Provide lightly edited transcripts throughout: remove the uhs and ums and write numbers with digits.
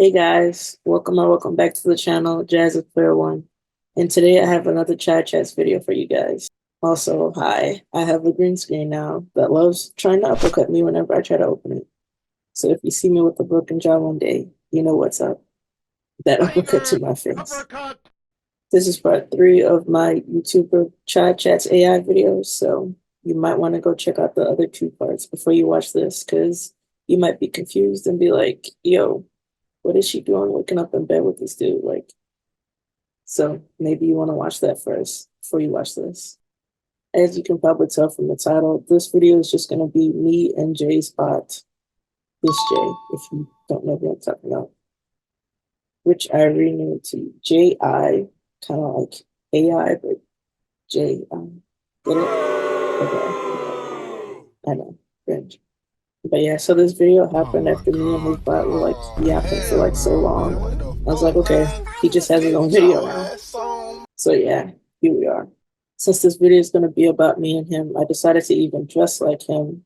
Hey guys, welcome back to the channel, Jazz is Player One. And today I have another Chat Chats video for you guys. Also, hi, I have a green screen now that loves trying to uppercut me whenever I try to open it. So if you see me with a broken jaw one day, you know what's up. That uppercut to my face. Uppercut. This is part 3 of my YouTuber Chat Chats AI videos, so you might want to go check out the other 2 parts before you watch this, because you might be confused and be like, yo, what is she doing waking up in bed with this dude? So maybe you want to watch that first before you watch this. As you can probably tell from the title, this video is just going to be me and Jay's bot. This Jay, if you don't know what I'm talking about, which I renamed to JI, kind of like AI, but J. Get it? Okay. I know, cringe. But yeah, so this video happened after me and his bot were like yapping for like so long. I was like, okay, he just has his own video now. So yeah, here we are. Since this video is going to be about me and him, I decided to even dress like him,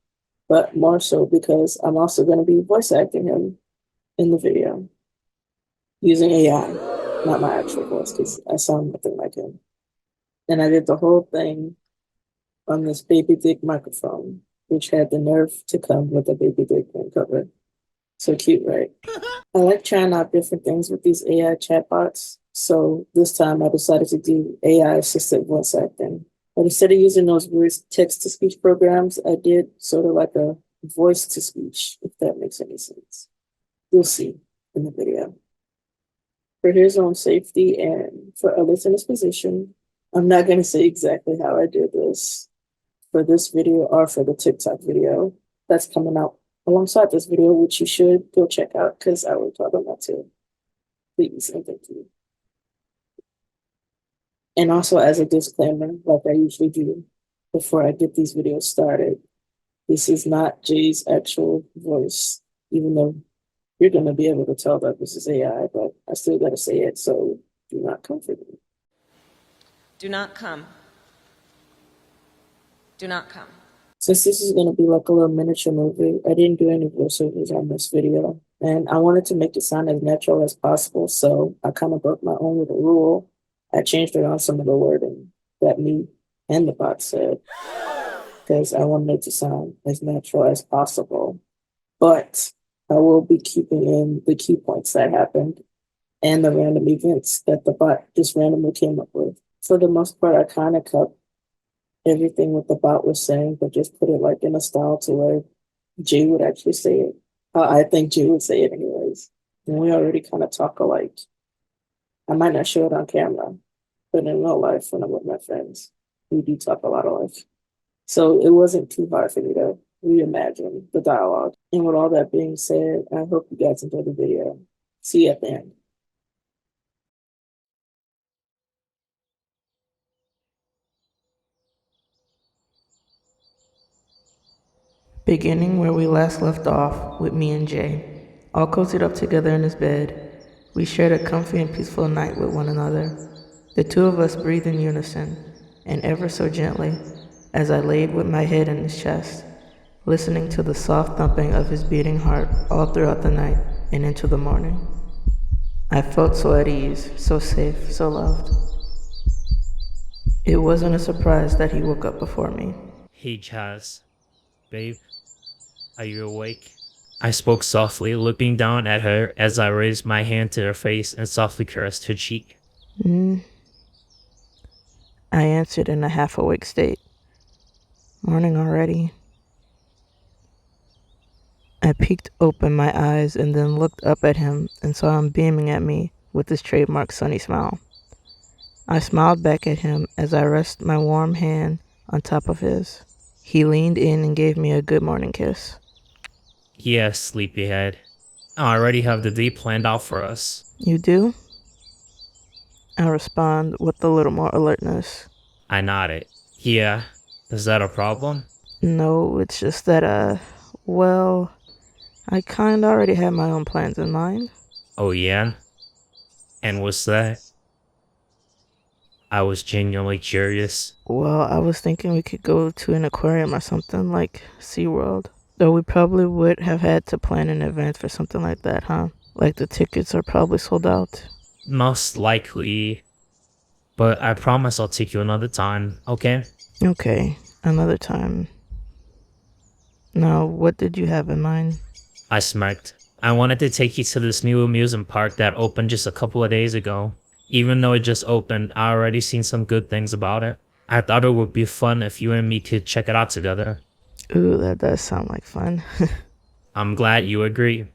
but more so because I'm also going to be voice acting him in the video using AI, not my actual voice, because I sound nothing like him. And I did the whole thing on this baby dick microphone, which had the nerve to come with a baby dick cover. So cute, right? I like trying out different things with these AI chatbots. So this time I decided to do AI assisted voice acting. But instead of using those voice text to speech programs, I did sort of like a voice to speech, if that makes any sense. You'll see in the video. For his own safety and for others in his position, I'm not going to say exactly how I did this for this video or for the TikTok video that's coming out alongside this video, which you should go check out because I will talk about that too. Please and thank you. And also, as a disclaimer, like I usually do before I get these videos started, this is not Jay's actual voice, even though you're going to be able to tell that this is AI, but I still got to say it, so do not come for me. Do not come. Do not come. Since this is going to be like a little miniature movie, I didn't do any voiceovers on this video, and I wanted to make it sound as natural as possible, so I kind of broke my own little rule. I changed around some of the wording that me and the bot said, because I wanted it to sound as natural as possible. But I will be keeping in the key points that happened and the random events that the bot just randomly came up with. For the most part, I kind of cut everything what the bot was saying, but just put it like in a style to where Jay would actually say it. I think Jay would say it anyways. And we already kind of talk alike. I might not show it on camera, but in real life, when I'm with my friends, we do talk a lot alike. So it wasn't too hard for me to reimagine the dialogue. And with all that being said, I hope you guys enjoyed the video. See you at the end. Beginning where we last left off with me and Jay, all cozied up together in his bed, we shared a comfy and peaceful night with one another. The two of us breathed in unison, and ever so gently, as I laid with my head in his chest, listening to the soft thumping of his beating heart all throughout the night and into the morning. I felt so at ease, so safe, so loved. It wasn't a surprise that he woke up before me. Hey, Chaz. Babe, are you awake? I spoke softly, looking down at her as I raised my hand to her face and softly caressed her cheek. I answered in a half-awake state. Morning already. I peeked open my eyes and then looked up at him and saw him beaming at me with his trademark sunny smile. I smiled back at him as I rested my warm hand on top of his. He leaned in and gave me a good morning kiss. Yeah, sleepyhead. I already have the day planned out for us. You do? I respond with a little more alertness. I nodded. Yeah, is that a problem? No, it's just that, well, I kinda already had my own plans in mind. Oh yeah? And what's that? I was genuinely curious. Well, I was thinking we could go to an aquarium or something like SeaWorld. Though we probably would have had to plan in advance for something like that, huh? Like the tickets are probably sold out. Most likely. But I promise I'll take you another time, okay? Okay, another time. Now, what did you have in mind? I smirked. I wanted to take you to this new amusement park that opened just a couple of days ago. Even though it just opened, I already seen some good things about it. I thought it would be fun if you and me could check it out together. Ooh, that does sound like fun. I'm glad you agree,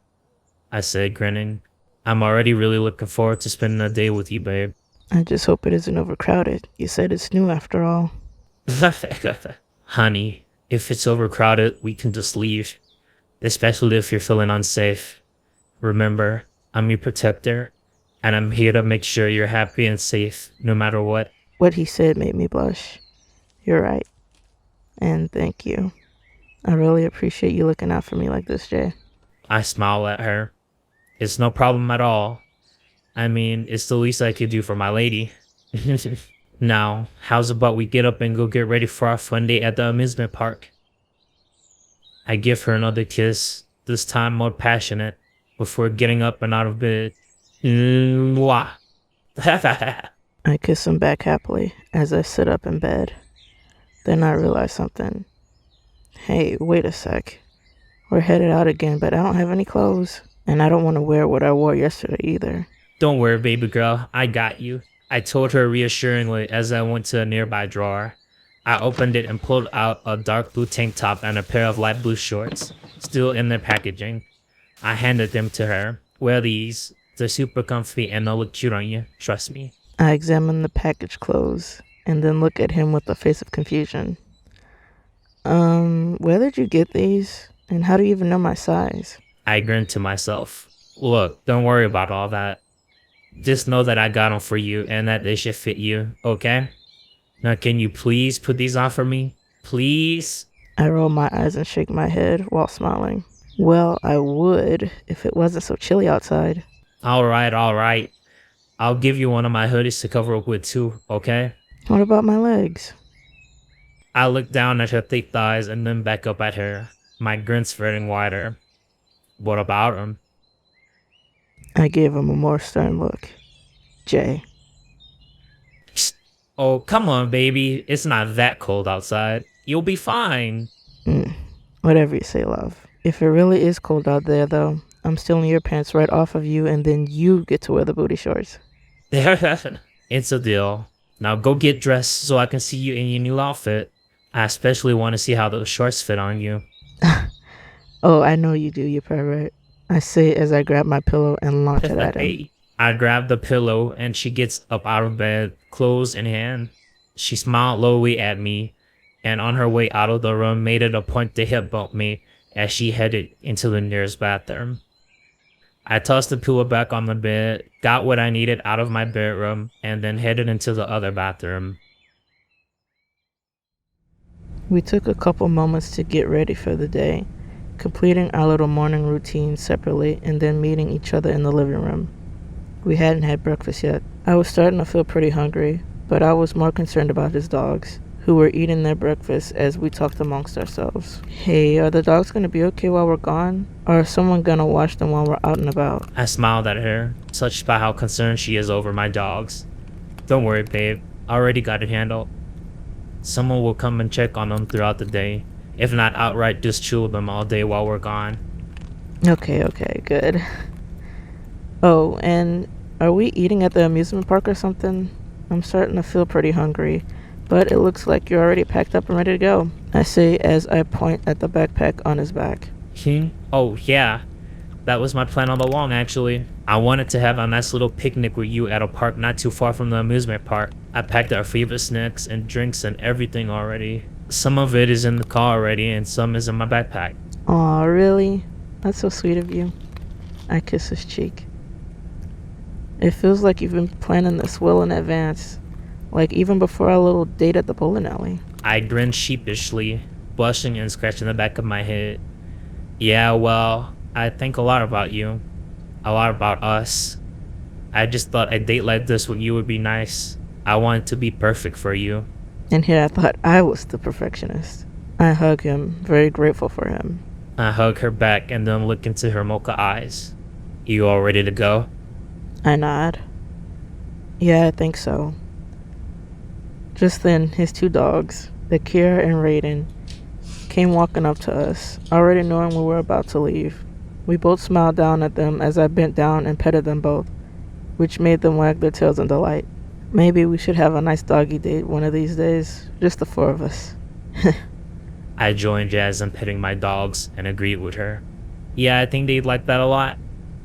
I said, grinning. I'm already really looking forward to spending a day with you, babe. I just hope it isn't overcrowded. You said it's new after all. Honey, if it's overcrowded, we can just leave. Especially if you're feeling unsafe. Remember, I'm your protector, and I'm here to make sure you're happy and safe, no matter what. What he said made me blush. You're right. And thank you. I really appreciate you looking out for me like this, Jay. I smile at her. It's no problem at all. I mean, it's the least I could do for my lady. Now, how's about we get up and go get ready for our fun day at the amusement park? I give her another kiss, this time more passionate, before getting up and out of bed. Mwah. I kiss him back happily as I sit up in bed. Then I realize something. Hey, wait a sec. We're headed out again, but I don't have any clothes. And I don't want to wear what I wore yesterday either. Don't worry, baby girl, I got you. I told her reassuringly as I went to a nearby drawer. I opened it and pulled out a dark blue tank top and a pair of light blue shorts, still in their packaging. I handed them to her. Wear these. They're super comfy and they'll look cute on you, trust me. I examine the packaged clothes and then look at him with a face of confusion. Where did you get these? And how do you even know my size? I grinned to myself. Look, don't worry about all that. Just know that I got them for you and that they should fit you, okay? Now can you please put these on for me? Please? I roll my eyes and shake my head while smiling. Well, I would if it wasn't so chilly outside. Alright, alright. I'll give you one of my hoodies to cover up with too, okay? What about my legs? I looked down at her thick thighs and then back up at her, my grin spreading wider. What about them? I gave him a more stern look. Jay. Oh, come on, baby. It's not that cold outside. You'll be fine. Whatever you say, love. If it really is cold out there, though, I'm stealing your pants right off of you, and then you get to wear the booty shorts. It's a deal. Now go get dressed so I can see you in your new outfit. I especially want to see how those shorts fit on you. Oh, I know you do, you pervert. I say as I grab my pillow and launch it at him. Hey. I grab the pillow and she gets up out of bed, clothes in hand. She smiled lowly at me, and on her way out of the room made it a point to hip bump me as she headed into the nearest bathroom. I tossed the pillow back on the bed, got what I needed out of my bedroom, and then headed into the other bathroom. We took a couple moments to get ready for the day, completing our little morning routine separately and then meeting each other in the living room. We hadn't had breakfast yet. I was starting to feel pretty hungry, but I was more concerned about his dogs, who were eating their breakfast as we talked amongst ourselves. Hey, are the dogs going to be okay while we're gone? Or is someone going to watch them while we're out and about? I smiled at her, touched by how concerned she is over my dogs. Don't worry, babe. I already got it handled. Someone will come and check on them throughout the day. If not outright just chill with them all day while we're gone. Okay, good. Oh, and are we eating at the amusement park or something? I'm starting to feel pretty hungry, but it looks like you're already packed up and ready to go, I say as I point at the backpack on his back. Oh, yeah. That was my plan all along, actually. I wanted to have a nice little picnic with you at a park not too far from the amusement park. I packed our favorite snacks and drinks and everything already. Some of it is in the car already and some is in my backpack. Aw, really? That's so sweet of you. I kiss his cheek. It feels like you've been planning this well in advance. Like even before our little date at the bowling alley. I grinned sheepishly, blushing and scratching the back of my head. Yeah, well, I think a lot about you. A lot about us. I just thought a date like this with you would be nice. I wanted to be perfect for you. And here I thought I was the perfectionist. I hug him, very grateful for him. I hug her back and then look into her mocha eyes. You all ready to go? I nod. Yeah, I think so. Just then, his two dogs, Akira and Raiden, came walking up to us, already knowing we were about to leave. We both smiled down at them as I bent down and petted them both, which made them wag their tails in delight. Maybe we should have a nice doggy date one of these days, just the four of us. I joined Jazz in petting my dogs and agreed with her. Yeah, I think they'd like that a lot.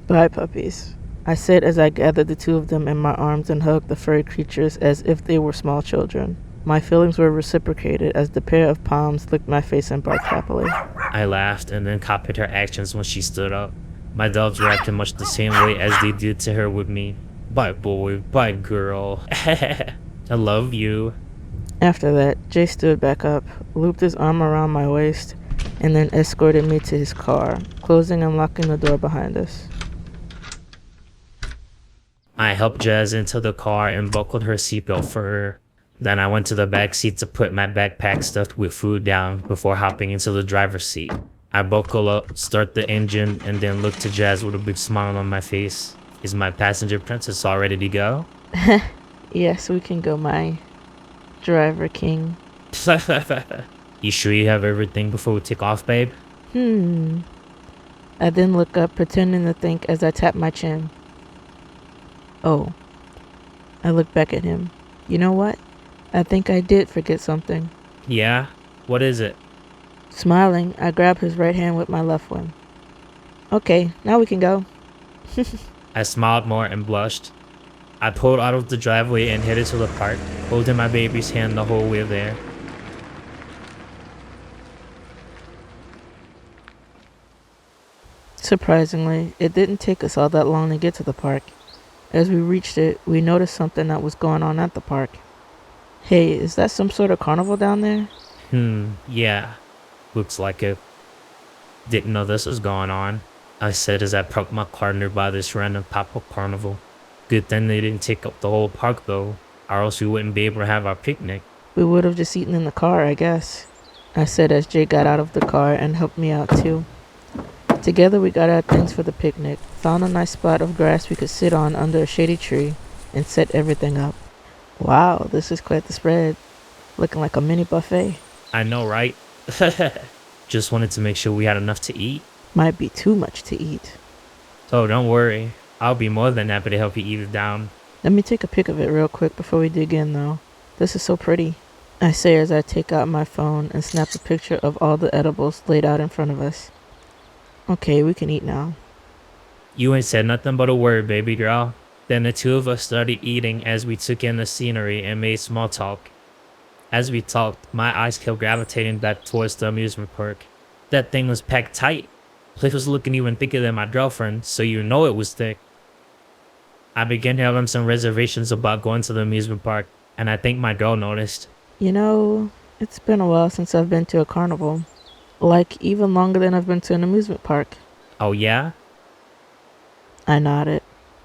Bye, puppies, I said as I gathered the two of them in my arms and hugged the furry creatures as if they were small children. My feelings were reciprocated as the pair of palms licked my face and barked happily. I laughed and then copied her actions when she stood up. My dogs reacted much the same way as they did to her with me. Bye boy, bye girl. I love you. After that, Jay stood back up, looped his arm around my waist, and then escorted me to his car, closing and locking the door behind us. I helped Jazz into the car and buckled her seatbelt for her. Then I went to the back seat to put my backpack stuffed with food down before hopping into the driver's seat. I buckle up, start the engine, and then look to Jazz with a big smile on my face. Is my passenger princess all ready to go? Yes, we can go, my driver king. You sure you have everything before we take off, babe? I then look up, pretending to think as I tap my chin. Oh. I look back at him. You know what? I think I did forget something. Yeah? What is it? Smiling, I grab his right hand with my left one. Okay, now we can go. I smiled more and blushed. I pulled out of the driveway and headed to the park, holding my baby's hand the whole way there. Surprisingly, it didn't take us all that long to get to the park. As we reached it, we noticed something that was going on at the park. Hey, is that some sort of carnival down there? Yeah. Looks like it. Didn't know this was going on, I said as I parked my car nearby this random pop-up carnival. Good thing they didn't take up the whole park though, or else we wouldn't be able to have our picnic. We would have just eaten in the car, I guess, I said as Jay got out of the car and helped me out too. Together we got our things for the picnic, found a nice spot of grass we could sit on under a shady tree, and set everything up. Wow, this is quite the spread. Looking like a mini buffet. I know, right? Just wanted to make sure we had enough to eat. Might be too much to eat. Oh, don't worry. I'll be more than happy to help you eat it down. Let me take a pic of it real quick before we dig in though. This is so pretty, I say as I take out my phone and snap a picture of all the edibles laid out in front of us. Okay, we can eat now. You ain't said nothing but a word, baby girl. Then the two of us started eating as we took in the scenery and made small talk. As we talked, my eyes kept gravitating back towards the amusement park. That thing was packed tight. Place was looking even thicker than my girlfriend, so you know it was thick. I began having some reservations about going to the amusement park, and I think my girl noticed. You know, it's been a while since I've been to a carnival. Like, even longer than I've been to an amusement park. Oh yeah? I nodded.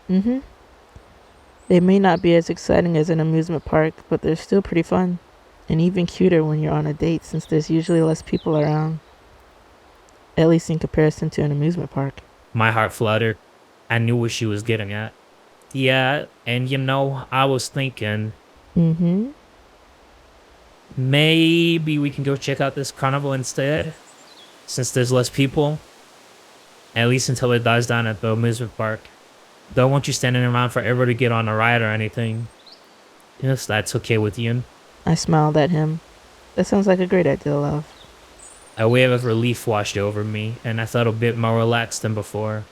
They may not be as exciting as an amusement park, but they're still pretty fun. And even cuter when you're on a date since there's usually less people around. At least in comparison to an amusement park. My heart fluttered. I knew what she was getting at. Yeah, and you know, I was thinking... Maybe we can go check out this carnival instead, since there's less people. At least until it dies down at the amusement park. Don't want you standing around forever to get on a ride or anything. Yes, that's okay with you. I smiled at him. That sounds like a great idea, love. A wave of relief washed over me, and I felt a bit more relaxed than before.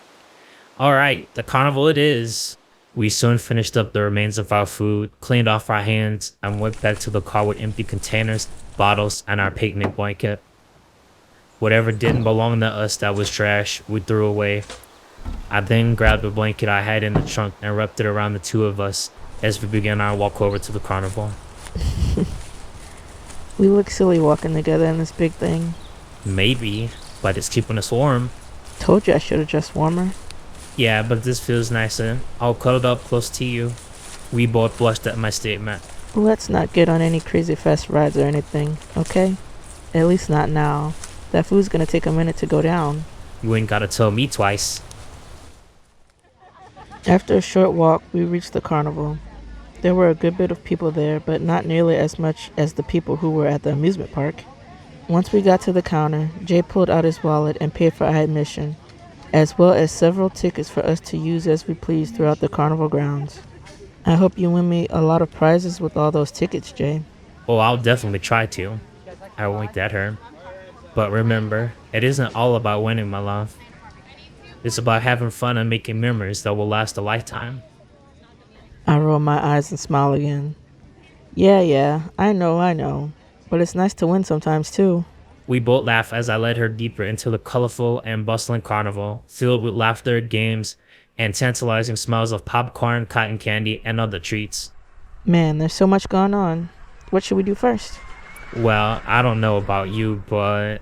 Alright, the carnival it is. We soon finished up the remains of our food, cleaned off our hands, and went back to the car with empty containers, bottles, and our picnic blanket. Whatever didn't belong to us that was trash, we threw away. I then grabbed the blanket I had in the trunk and wrapped it around the two of us as we began our walk over to the carnival. We look silly walking together in this big thing. Maybe, but it's keeping us warm. Told you I should have dressed warmer. Yeah, but this feels nicer. I'll cuddle up close to you. We both blushed at my statement. Let's not get on any crazy fast rides or anything, okay? At least not now. That food's gonna take a minute to go down. You ain't gotta tell me twice. After a short walk, we reached the carnival. There were a good bit of people there, but not nearly as much as the people who were at the amusement park. Once we got to the counter, Jay pulled out his wallet and paid for our admission, as well as several tickets for us to use as we please throughout the carnival grounds. I hope you win me a lot of prizes with all those tickets, Jay. Oh, I'll definitely try to. I winked at her. But remember, it isn't all about winning, my love. It's about having fun and making memories that will last a lifetime. I roll my eyes and smile again. Yeah, I know. But it's nice to win sometimes, too. We both laughed as I led her deeper into the colorful and bustling carnival, filled with laughter, games, and tantalizing smells of popcorn, cotton candy, and other treats. Man, there's so much going on. What should we do first? Well, I don't know about you, but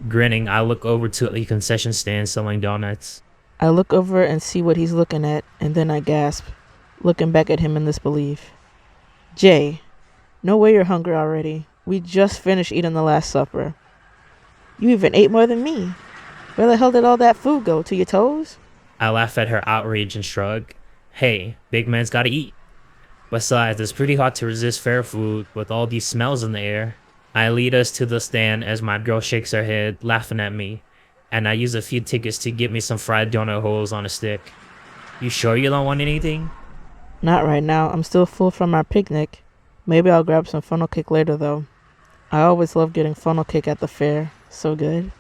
grinning, I look over to a concession stand selling donuts. I look over and see what he's looking at, and then I gasp, looking back at him in disbelief. Jay, no way you're hungry already. We just finished eating the Last Supper. You even ate more than me. Where the hell did all that food go? To your toes? I laugh at her outrage and shrug. Hey, big man's gotta eat. Besides, it's pretty hard to resist fair food with all these smells in the air. I lead us to the stand as my girl shakes her head, laughing at me, and I use a few tickets to get me some fried donut holes on a stick. You sure you don't want anything? Not right now. I'm still full from our picnic. Maybe I'll grab some funnel cake later, though. I always love getting funnel cake at the fair. So good.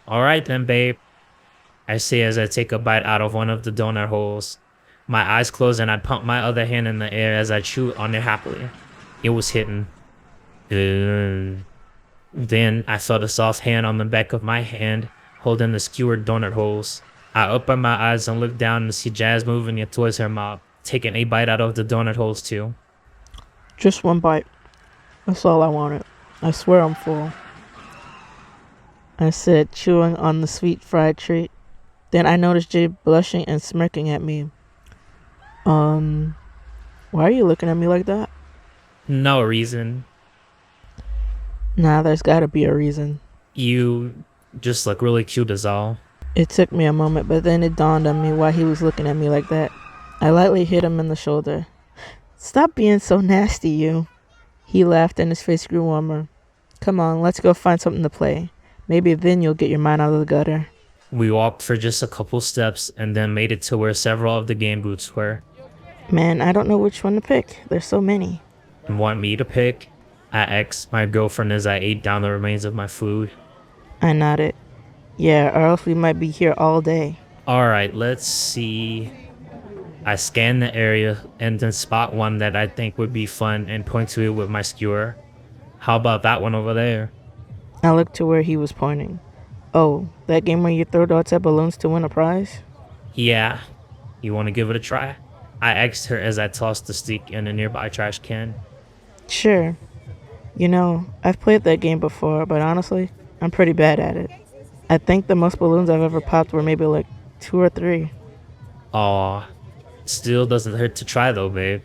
Alright then, babe. I say as I take a bite out of one of the donut holes. My eyes close and I pump my other hand in the air as I chew on it happily. It was hitting. Then I felt a soft hand on the back of my hand holding the skewered donut holes. I open my eyes and look down and see Jazz moving it towards her mouth, taking a bite out of the donut holes too. Just one bite. That's all I wanted. I swear I'm full. I said, chewing on the sweet fried treat. Then I noticed Jay blushing and smirking at me. Why are you looking at me like that? No reason. Nah, there's gotta be a reason. You just look really cute is all. It took me a moment, but then it dawned on me why he was looking at me like that. I lightly hit him in the shoulder. Stop being so nasty, you. He laughed and his face grew warmer. Come on, let's go find something to play. Maybe then you'll get your mind out of the gutter. We walked for just a couple steps and then made it to where several of the game booths were. Man, I don't know which one to pick. There's so many. Want me to pick? I asked my girlfriend as I ate down the remains of my food. I nodded. Yeah, or else we might be here all day. Alright, let's see. I scan the area and then spot one that I think would be fun and point to it with my skewer. How about that one over there? I looked to where he was pointing. Oh, that game where you throw darts at balloons to win a prize? Yeah. You want to give it a try? I asked her as I tossed the stick in a nearby trash can. Sure. You know, I've played that game before, but honestly, I'm pretty bad at it. I think the most balloons I've ever popped were maybe like 2 or 3. Aw. Still doesn't hurt to try though, babe.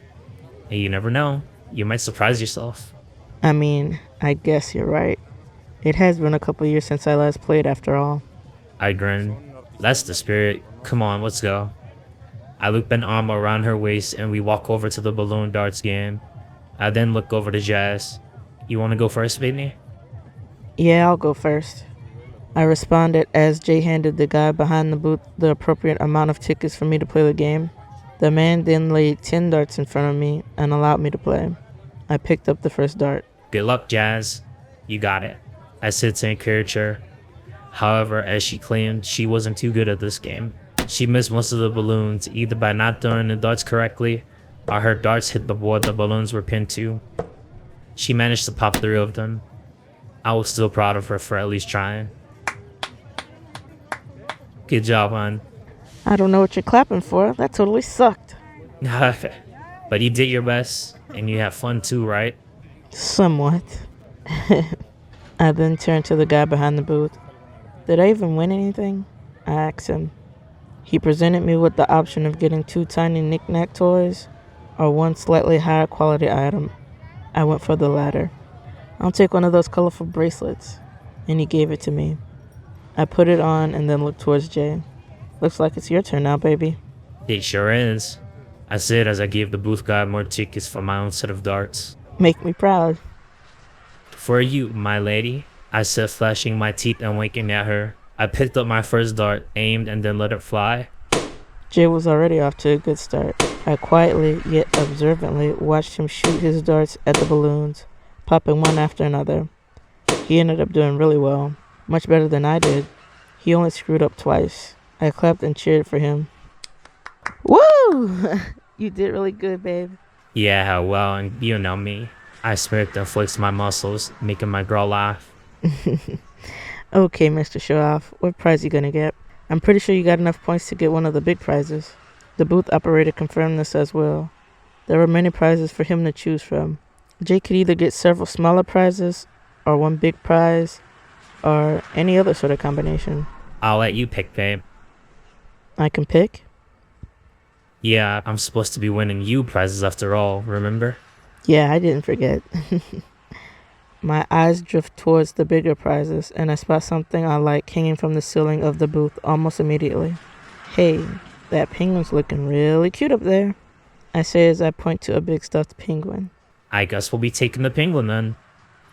And you never know. You might surprise yourself. I mean, I guess you're right. It has been a couple years since I last played after all. I grinned. That's the spirit. Come on, let's go. I loop an arm around her waist and we walk over to the balloon darts game. I then look over to Jazz. You want to go first, Whitney? Yeah, I'll go first. I responded as Jay handed the guy behind the booth the appropriate amount of tickets for me to play the game. The man then laid 10 darts in front of me and allowed me to play. I picked up the first dart. Good luck, Jazz. You got it. I said to encourage her. However, as she claimed, she wasn't too good at this game. She missed most of the balloons, either by not throwing the darts correctly, or her darts hit the board the balloons were pinned to. She managed to pop 3 of them. I was still proud of her for at least trying. Good job, hon. I don't know what you're clapping for. That totally sucked. But you did your best, and you had fun too, right? Somewhat. I then turned to the guy behind the booth. Did I even win anything? I asked him. He presented me with the option of getting 2 tiny knick-knack toys or 1 slightly higher quality item. I went for the latter. I'll take one of those colorful bracelets. And he gave it to me. I put it on and then looked towards Jay. Looks like it's your turn now, baby. It sure is, I said as I gave the booth guy more tickets for my own set of darts. Make me proud. For you, my lady, I said, flashing my teeth and winking at her. I picked up my first dart, aimed, and then let it fly. Jay was already off to a good start. I quietly, yet observantly, watched him shoot his darts at the balloons, popping one after another. He ended up doing really well, much better than I did. He only screwed up twice. I clapped and cheered for him. Woo! You did really good, babe. Yeah, well, and you know me. I smirked and flexed my muscles, making my girl laugh. Okay, Mr. Show-Off, what prize you gonna get? I'm pretty sure you got enough points to get one of the big prizes. The booth operator confirmed this as well. There were many prizes for him to choose from. Jay could either get several smaller prizes, or one big prize, or any other sort of combination. I'll let you pick, babe. I can pick? Yeah, I'm supposed to be winning you prizes after all, remember? Yeah, I didn't forget. My eyes drift towards the bigger prizes, and I spot something I like hanging from the ceiling of the booth almost immediately. Hey, that penguin's looking really cute up there, I say as I point to a big stuffed penguin. I guess we'll be taking the penguin then.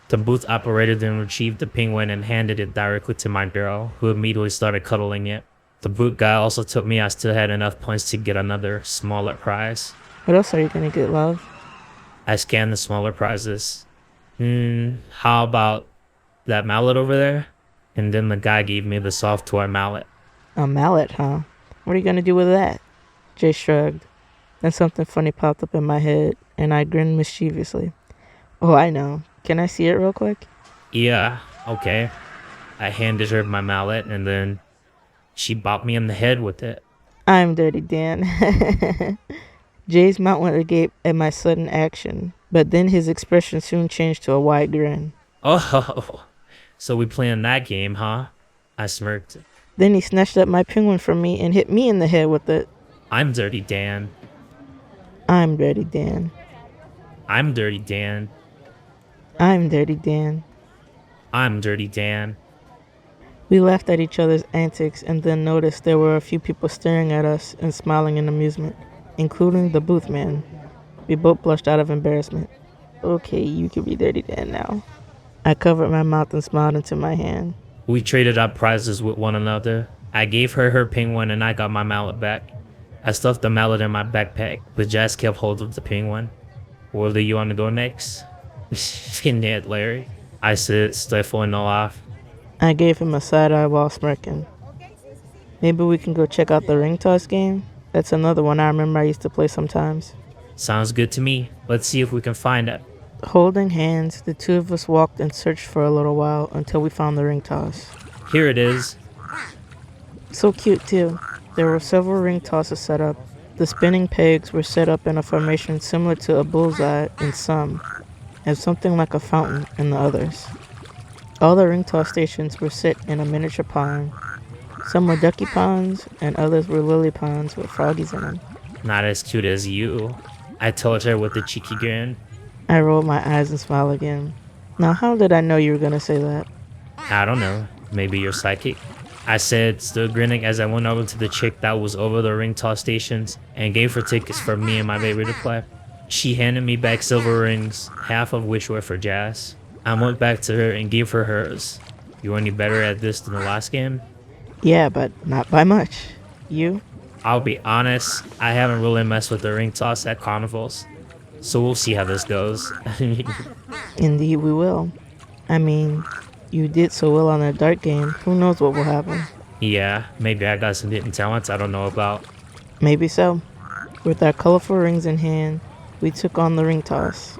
The booth operator then retrieved the penguin and handed it directly to my girl, who immediately started cuddling it. The booth guy also told me I still had enough points to get another, smaller prize. What else are you gonna get, love? I scanned the smaller prizes. How about that mallet over there? And then the guy gave me the soft toy mallet. A mallet, huh? What are you gonna do with that? Jay shrugged. Then something funny popped up in my head, and I grinned mischievously. Oh, I know. Can I see it real quick? Yeah, okay. I handed her my mallet, and then she bopped me in the head with it. I'm Dirty Dan. Jay's mouth went agape at my sudden action, but then his expression soon changed to a wide grin. Oh, so we playing that game, huh? I smirked. Then he snatched up my penguin from me and hit me in the head with it. I'm Dirty Dan. I'm Dirty Dan. I'm Dirty Dan. I'm Dirty Dan. I'm Dirty Dan. We laughed at each other's antics and then noticed there were a few people staring at us and smiling in amusement, including the booth man. We both blushed out of embarrassment. Okay, you can be Dirty Dan now. I covered my mouth and smiled into my hand. We traded our prizes with one another. I gave her her penguin and I got my mallet back. I stuffed the mallet in my backpack, but Jazz kept hold of the penguin. Where do you want to go next? Ned, Larry, I said, stifling a laugh. I gave him a side eye while smirking. Maybe we can go check out the ring toss game? That's another one I remember I used to play sometimes. Sounds good to me. Let's see if we can find it. Holding hands, the two of us walked and searched for a little while until we found the ring toss. Here it is. So cute too. There were several ring tosses set up. The spinning pegs were set up in a formation similar to a bullseye in some, and something like a fountain in the others. All the ring toss stations were set in a miniature pond. Some were ducky ponds, and others were lily ponds with froggies in them. Not as cute as you, I told her with a cheeky grin. I rolled my eyes and smiled again. Now, how did I know you were gonna say that? I don't know. Maybe you're psychic. I said, still grinning as I went over to the chick that was over the ring toss stations and gave her tickets for me and my baby to play. She handed me back silver rings, half of which were for Jazz. I went back to her and gave her hers. You any better at this than the last game? Yeah, but not by much. You? I'll be honest, I haven't really messed with the ring toss at carnivals. So we'll see how this goes. Indeed we will. I mean, you did so well on that dart game. Who knows what will happen? Yeah, maybe I got some hidden talents I don't know about. Maybe so. With our colorful rings in hand, we took on the ring toss.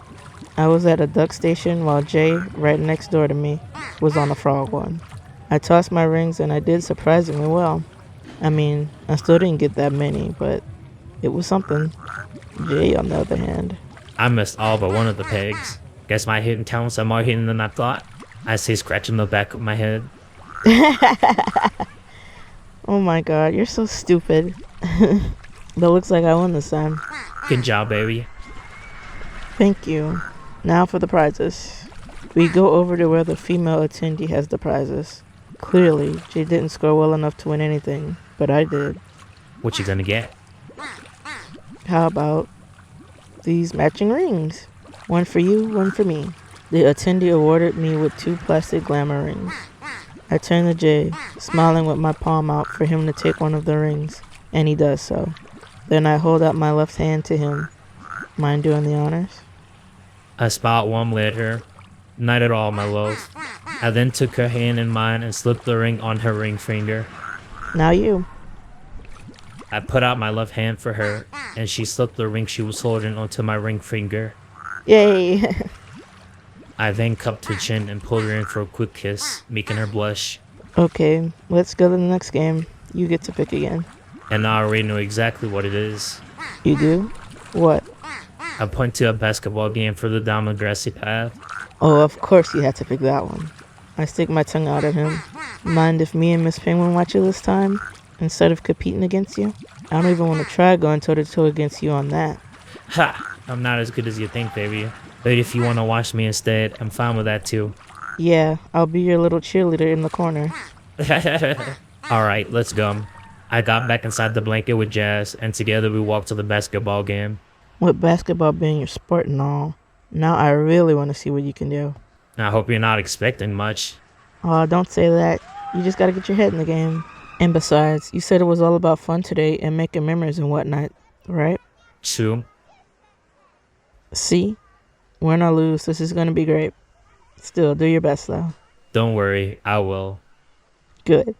I was at a duck station while Jay, right next door to me, was on a frog one. I tossed my rings and I did surprisingly well. I mean, I still didn't get that many, but it was something. Jay, on the other hand. I missed all but one of the pegs. Guess my hidden talents are more hidden than I thought. I say, scratching the back of my head. Oh my god, you're so stupid. But looks like I won this time. Good job, baby. Thank you. Now for the prizes. We go over to where the female attendee has the prizes. Clearly, Jay didn't score well enough to win anything, but I did. What you gonna get? How about these matching rings? One for you, one for me. The attendee awarded me with 2 plastic glamour rings. I turn to Jay, smiling with my palm out for him to take one of the rings, and he does so. Then I hold out my left hand to him. Mind doing the honors? I smiled warmly at her. Not at all, my love. I then took her hand in mine and slipped the ring on her ring finger. Now you. I put out my left hand for her, and she slipped the ring she was holding onto my ring finger. Yay! I then cupped her chin and pulled her in for a quick kiss, making her blush. Okay, let's go to the next game. You get to pick again. And I already know exactly what it is. You do? What? I point to a basketball game further down the grassy path. Oh, of course you had to pick that one. I stick my tongue out at him. Mind if me and Miss Penguin watch you this time, instead of competing against you? I don't even want to try going toe-to-toe against you on that. Ha! I'm not as good as you think, baby. But if you want to watch me instead, I'm fine with that too. Yeah, I'll be your little cheerleader in the corner. Alright, let's go. I got back inside the blanket with Jazz, and together we walked to the basketball game. With basketball being your sport and all, now I really want to see what you can do. I hope you're not expecting much. Oh, don't say that. You just gotta get your head in the game. And besides, you said it was all about fun today and making memories and whatnot, right? True. See? Win or lose, this is gonna be great. Still, do your best though. Don't worry, I will. Good.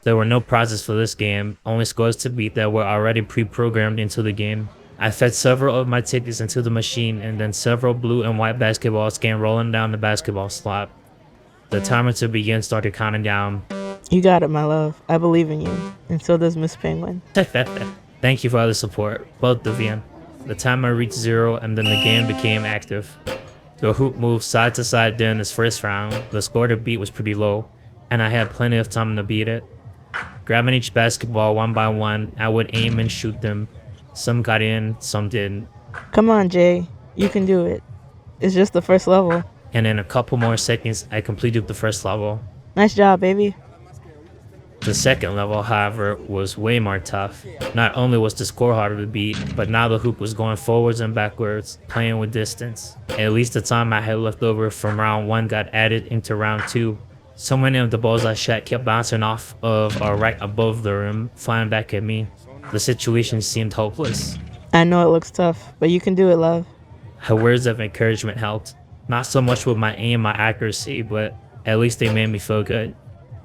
There were no prizes for this game, only scores to beat that were already pre-programmed into the game. I fed several of my tickets into the machine, and then several blue and white basketballs came rolling down the basketball slot. The timer to begin started counting down. You got it, my love. I believe in you. And so does Miss Penguin. Thank you for all the support, both of you. The timer reached 0 and then the game became active. The hoop moved side to side during this first round. The score to beat was pretty low, and I had plenty of time to beat it. Grabbing each basketball one by one, I would aim and shoot them. Some got in, some didn't. Come on, Jay. You can do it. It's just the first level. And in a couple more seconds, I completed the first level. Nice job, baby. The second level, however, was way more tough. Not only was the score harder to beat, but now the hoop was going forwards and backwards, playing with distance. At least the time I had left over from round 1 got added into round 2. So many of the balls I shot kept bouncing off of or right above the rim, flying back at me. The situation seemed hopeless. I know it looks tough, but you can do it, love. Her words of encouragement helped. Not so much with my aim, my accuracy, but at least they made me feel good.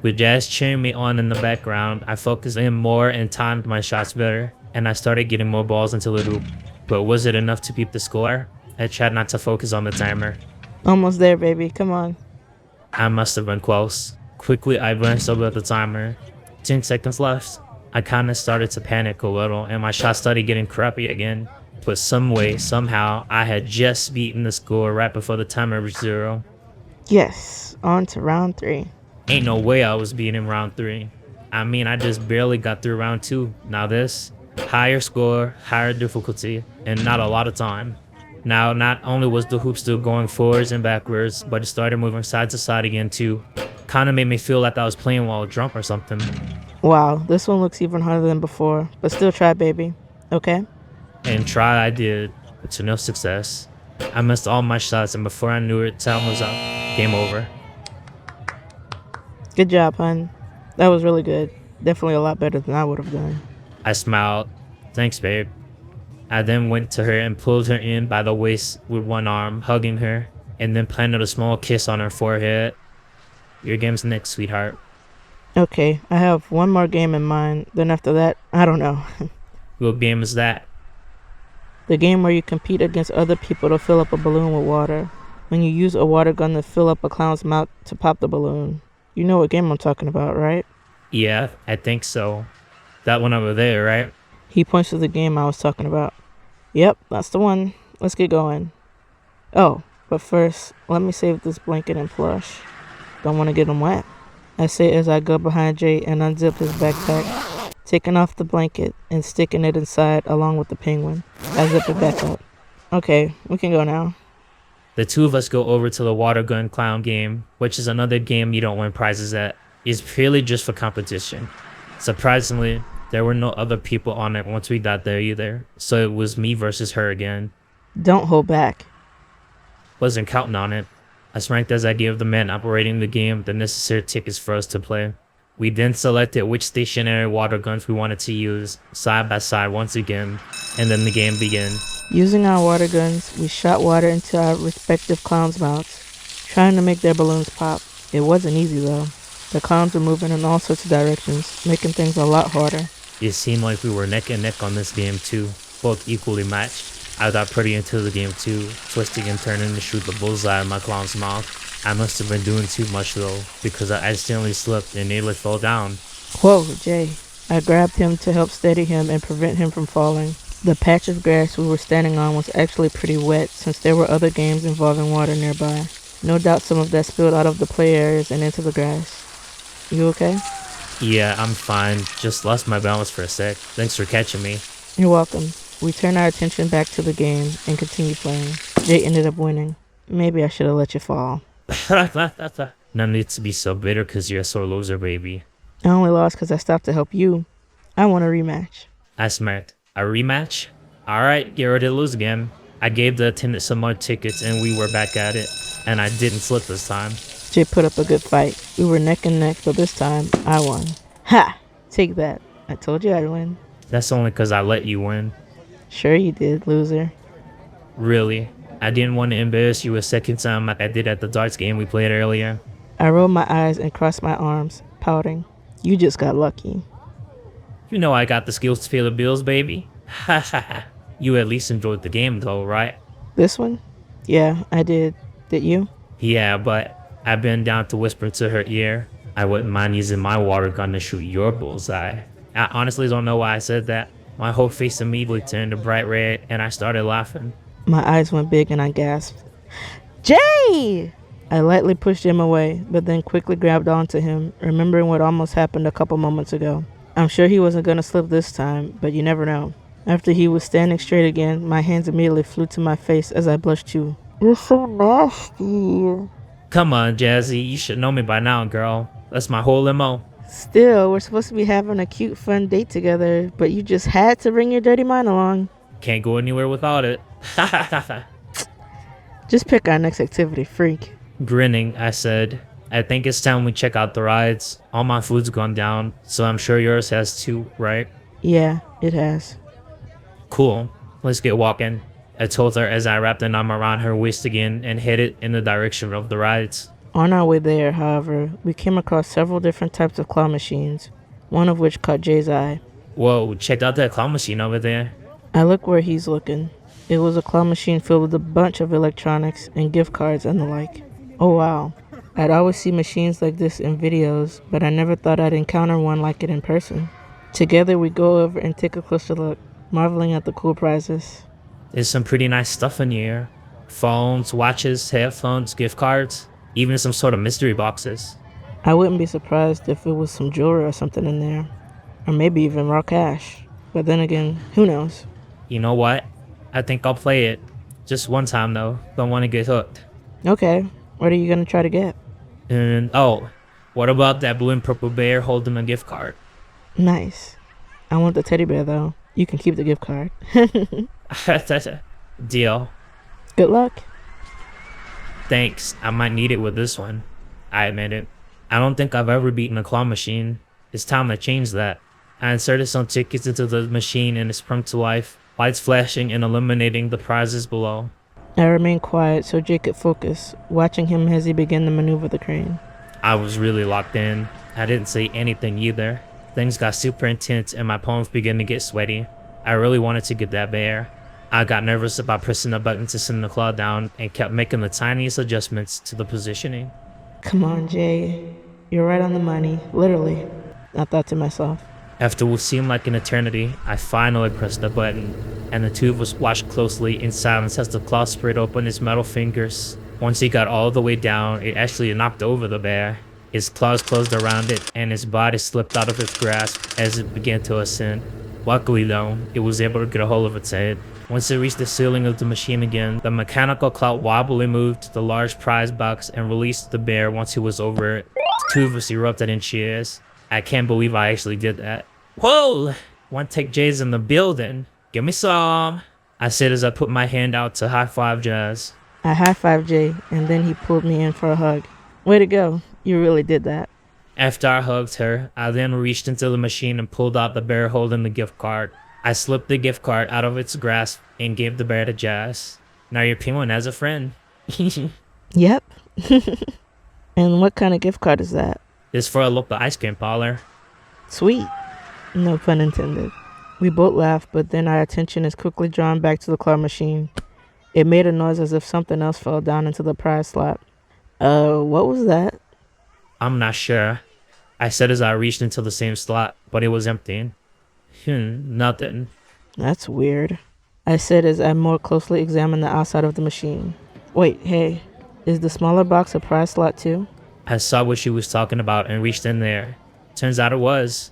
With Jazz cheering me on in the background, I focused in more and timed my shots better, and I started getting more balls into the hoop. But was it enough to keep the score? I tried not to focus on the timer. Almost there, baby. Come on. I must have been close. Quickly, I glanced over at the timer. 10 seconds left. I kinda started to panic a little, and my shots started getting crappy again. But some way, somehow, I had just beaten the score right before the timer reached 0. Yes, on to round 3. Ain't no way I was beating round 3. I mean, I just barely got through round 2. Now this, higher score, higher difficulty, and not a lot of time. Now, not only was the hoop still going forwards and backwards, but it started moving side to side again too. Kinda made me feel like I was playing while drunk or something. Wow, this one looks even harder than before, but still try, baby. Okay? And try I did, but to no success. I missed all my shots, and before I knew it, time was up. Game over. Good job, hun. That was really good. Definitely a lot better than I would have done. I smiled. Thanks, babe. I then went to her and pulled her in by the waist with one arm, hugging her, and then planted a small kiss on her forehead. Your game's next, sweetheart. Okay, I have one more game in mind. Then after that, I don't know. What game is that? The game where you compete against other people to fill up a balloon with water. When you use a water gun to fill up a clown's mouth to pop the balloon. You know what game I'm talking about, right? Yeah, I think so. That one over there, right? He points to the game I was talking about. Yep, that's the one. Let's get going. Oh, but first, let me save this blanket and plush. Don't want to get them wet. I say as I go behind Jay and unzip his backpack, taking off the blanket and sticking it inside along with the penguin. I zip it back up. Okay, we can go now. The two of us go over to the water gun clown game, which is another game you don't win prizes at. It's purely just for competition. Surprisingly, There were no other people on it once we got there either, so it was me versus her again. Don't hold back. Wasn't counting on it. As ranked as I gave the man operating the game the necessary tickets for us to play. We then selected which stationary water guns we wanted to use, side by side once again, and then the game began. Using our water guns, we shot water into our respective clowns' mouths, trying to make their balloons pop. It wasn't easy though. The clowns were moving in all sorts of directions, making things a lot harder. It seemed like we were neck and neck on this game too, both equally matched. I got pretty into the game too, twisting and turning to shoot the bullseye in my clown's mouth. I must have been doing too much though, because I accidentally slipped and nearly fell down. Whoa, Jay. I grabbed him to help steady him and prevent him from falling. The patch of grass we were standing on was actually pretty wet since there were other games involving water nearby. No doubt some of that spilled out of the play areas and into the grass. You okay? Yeah, I'm fine. Just lost my balance for a sec. Thanks for catching me. You're welcome. We turned our attention back to the game and continued playing. Jay ended up winning. Maybe I should have let you fall. No need to be so bitter because you're a sore loser, baby. I only lost because I stopped to help you. I want a rematch. I smirked. A rematch? Alright, get ready to lose again. I gave the attendant some more tickets and we were back at it. And I didn't slip this time. Jay put up a good fight. We were neck and neck, but this time, I won. Ha! Take that. I told you I'd win. That's only because I let you win. Sure you did, loser. Really? I didn't want to embarrass you a second time like I did at the darts game we played earlier. I rolled my eyes and crossed my arms, pouting. You just got lucky. You know I got the skills to pay the bills, baby. Ha ha ha. You at least enjoyed the game though, right? This one? Yeah, I did. Did you? Yeah, but I bent down to whisper to her ear. I wouldn't mind using my water gun to shoot your bullseye. I honestly don't know why I said that. My whole face immediately turned a bright red and I started laughing. My eyes went big and I gasped. Jay! I lightly pushed him away, but then quickly grabbed onto him, remembering what almost happened a couple moments ago. I'm sure he wasn't gonna slip this time, but you never know. After he was standing straight again, my hands immediately flew to my face as I blushed too. You're so nasty. Come on, Jazzy, you should know me by now, girl. That's my whole MO. Still, we're supposed to be having a cute, fun date together, but you just had to bring your dirty mind along. Can't go anywhere without it. Just pick our next activity, freak. Grinning, I said, I think it's time we check out the rides. All my food's gone down, so I'm sure yours has too, right? Yeah, it has. Cool, let's get walking. I told her as I wrapped an arm around her waist again and headed in the direction of the rides. On our way there, however, we came across several different types of claw machines, one of which caught Jay's eye. Whoa, check out that claw machine over there. I look where he's looking. It was a claw machine filled with a bunch of electronics and gift cards and the like. Oh wow. I'd always see machines like this in videos, but I never thought I'd encounter one like it in person. Together we go over and take a closer look, marveling at the cool prizes. There's some pretty nice stuff in here. Phones, watches, headphones, gift cards, even some sort of mystery boxes. I wouldn't be surprised if it was some jewelry or something in there. Or maybe even raw cash. But then again, who knows? You know what? I think I'll play it. Just one time though. Don't want to get hooked. Okay, what are you gonna try to get? And oh, what about that blue and purple bear holding a gift card? Nice. I want the teddy bear though. You can keep the gift card. Deal. Good luck. Thanks. I might need it with this one. I admit it. I don't think I've ever beaten a claw machine. It's time to change that. I inserted some tickets into the machine and it sprung to life, lights flashing and illuminating the prizes below. I remained quiet so Jake could focus, watching him as he began to maneuver the crane. I was really locked in. I didn't say anything either. Things got super intense and my palms began to get sweaty. I really wanted to get that bear. I got nervous about pressing the button to send the claw down and kept making the tiniest adjustments to the positioning. Come on, Jay. You're right on the money, literally. I thought to myself. After what seemed like an eternity, I finally pressed the button, and the tube was watched closely in silence as the claw spread open its metal fingers. Once he got all the way down, it actually knocked over the bear. His claws closed around it, and his body slipped out of its grasp as it began to ascend. Luckily though, it was able to get a hold of its head. Once it reached the ceiling of the machine again, the mechanical clout wobbly moved to the large prize box and released the bear once he was over it. The two of us erupted in cheers. I can't believe I actually did that. Whoa! One Take J's in the building. Give me some. I said as I put my hand out to high five Jazz. I high-fived Jay, and then he pulled me in for a hug. Way to go. You really did that. After I hugged her, I then reached into the machine and pulled out the bear holding the gift card. I slipped the gift card out of its grasp and gave the bear to Jazz. Now your penguin has a friend. Yep. And what kind of gift card is that? It's for a local ice cream parlor. Sweet. No pun intended. We both laughed, but then our attention is quickly drawn back to the claw machine. It made a noise as if something else fell down into the prize slot. What was that? I'm not sure. I said as I reached into the same slot, but it was empty. Nothing. That's weird. I said as I more closely examined the outside of the machine. Wait, hey, is the smaller box a prize slot too? I saw what she was talking about and reached in there. Turns out it was.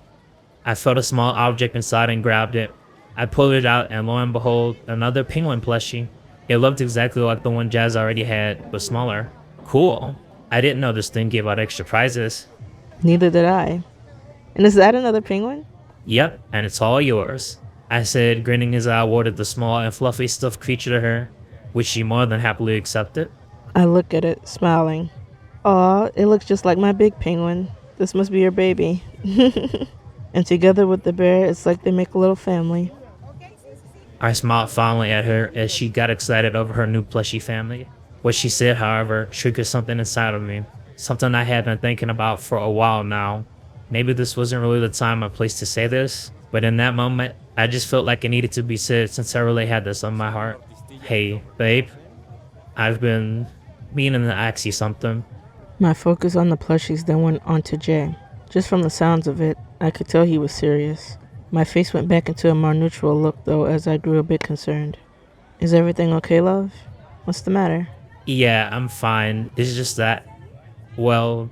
I felt a small object inside and grabbed it. I pulled it out and lo and behold, another penguin plushie. It looked exactly like the one Jazz already had, but smaller. Cool. I didn't know this thing gave out extra prizes. Neither did I. And is that another penguin? Yep, and it's all yours. I said, grinning as I awarded the small and fluffy stuffed creature to her, which she more than happily accepted. I look at it, smiling. Aw, it looks just like my big penguin. This must be your baby. And together with the bear, it's like they make a little family. I smiled fondly at her as she got excited over her new plushie family. What she said, however, triggered something inside of me. Something I had been thinking about for a while now. Maybe this wasn't really the time or place to say this, but in that moment, I just felt like it needed to be said since I really had this on my heart. Hey, babe. I've been meaning to ask you something. My focus on the plushies then went on to Jay. Just from the sounds of it, I could tell he was serious. My face went back into a more neutral look though as I grew a bit concerned. Is everything okay, love? What's the matter? Yeah, I'm fine. It's just that, well,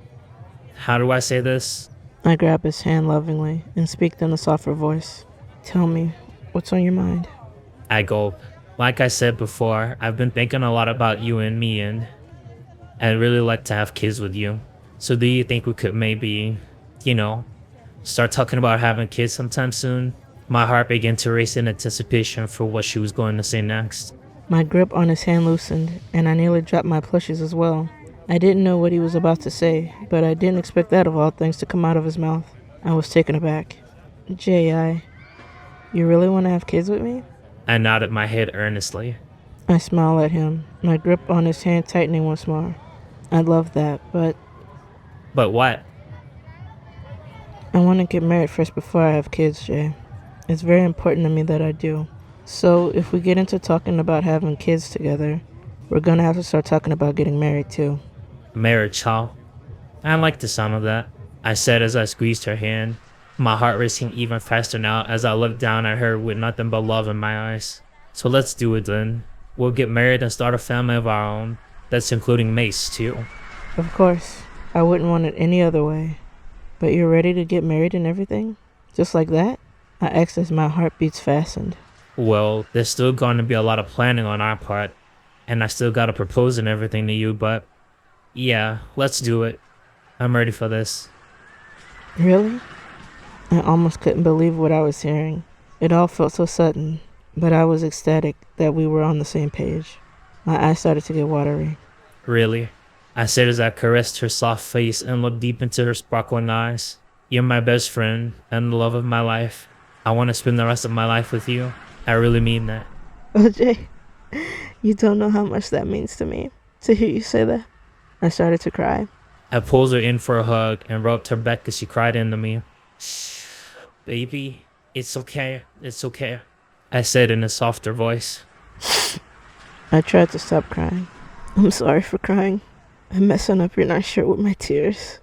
how do I say this? I grab his hand lovingly and speak in a softer voice. Tell me, what's on your mind? I gulp. Like I said before, I've been thinking a lot about you and me, and I'd really like to have kids with you. So do you think we could maybe, start talking about having kids sometime soon? My heart began to race in anticipation for what she was going to say next. My grip on his hand loosened, and I nearly dropped my plushies as well. I didn't know what he was about to say, but I didn't expect that of all things to come out of his mouth. I was taken aback. J.I., you really want to have kids with me? I nodded my head earnestly. I smiled at him, my grip on his hand tightening once more. I love that, but But what? I want to get married first before I have kids, Jay. It's very important to me that I do. So if we get into talking about having kids together, we're gonna have to start talking about getting married too. Marriage, huh? I like the sound of that, I said as I squeezed her hand, my heart racing even faster now as I looked down at her with nothing but love in my eyes. So let's do it then. We'll get married and start a family of our own. That's including Mace, too. Of course, I wouldn't want it any other way. But you're ready to get married and everything? Just like that? I asked as my heartbeats fastened. Well, there's still going to be a lot of planning on our part, and I still gotta propose and everything to you, but yeah, let's do it. I'm ready for this. Really? I almost couldn't believe what I was hearing. It all felt so sudden, but I was ecstatic that we were on the same page. My eyes started to get watery. Really? I said as I caressed her soft face and looked deep into her sparkling eyes. You're my best friend and the love of my life. I want to spend the rest of my life with you. I really mean that. Oh, Jay, you don't know how much that means to me, to hear you say that. I started to cry. I pulled her in for a hug and rubbed her back as she cried into me. Shh, baby, it's okay, it's okay, I said in a softer voice. I tried to stop crying. I'm sorry for crying. I'm messing up your nice shirt with my tears.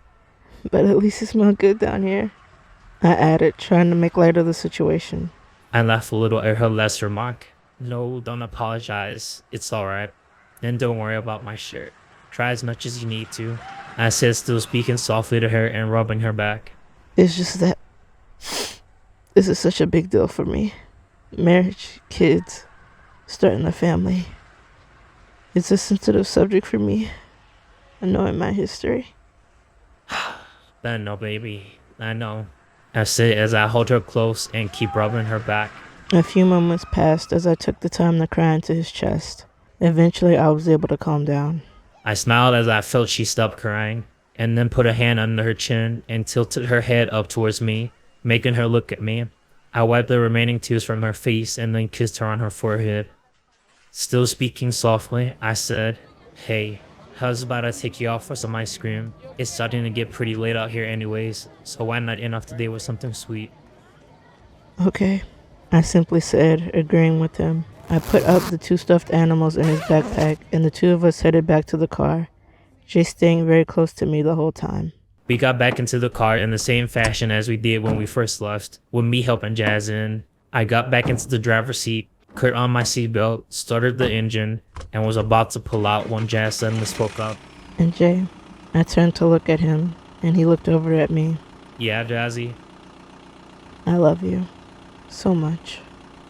But at least it smelled good down here. I added, trying to make light of the situation. I laughed a little at her last remark. No, don't apologize. It's alright. And don't worry about my shirt. Try as much as you need to, I said, still speaking softly to her and rubbing her back. It's just that this is such a big deal for me. Marriage, kids, starting a family. It's a sensitive subject for me. I know in my history. I know, baby. I know. I sit as I hold her close and keep rubbing her back. A few moments passed as I took the time to cry into his chest. Eventually, I was able to calm down. I smiled as I felt she stopped crying, and then put a hand under her chin and tilted her head up towards me, making her look at me. I wiped the remaining tears from her face and then kissed her on her forehead. Still speaking softly, I said, "Hey, I was about to take you out for some ice cream. It's starting to get pretty late out here anyways, so why not end off the day with something sweet?" Okay, I simply said, agreeing with him. I put up the 2 stuffed animals in his backpack, and the 2 of us headed back to the car, Jay staying very close to me the whole time. We got back into the car in the same fashion as we did when we first left, with me helping Jazz in. I got back into the driver's seat, put on my seatbelt, started the engine, and was about to pull out when Jazz suddenly spoke up. And Jay, I turned to look at him, and he looked over at me. "Yeah, Jazzy?" I love you. So much.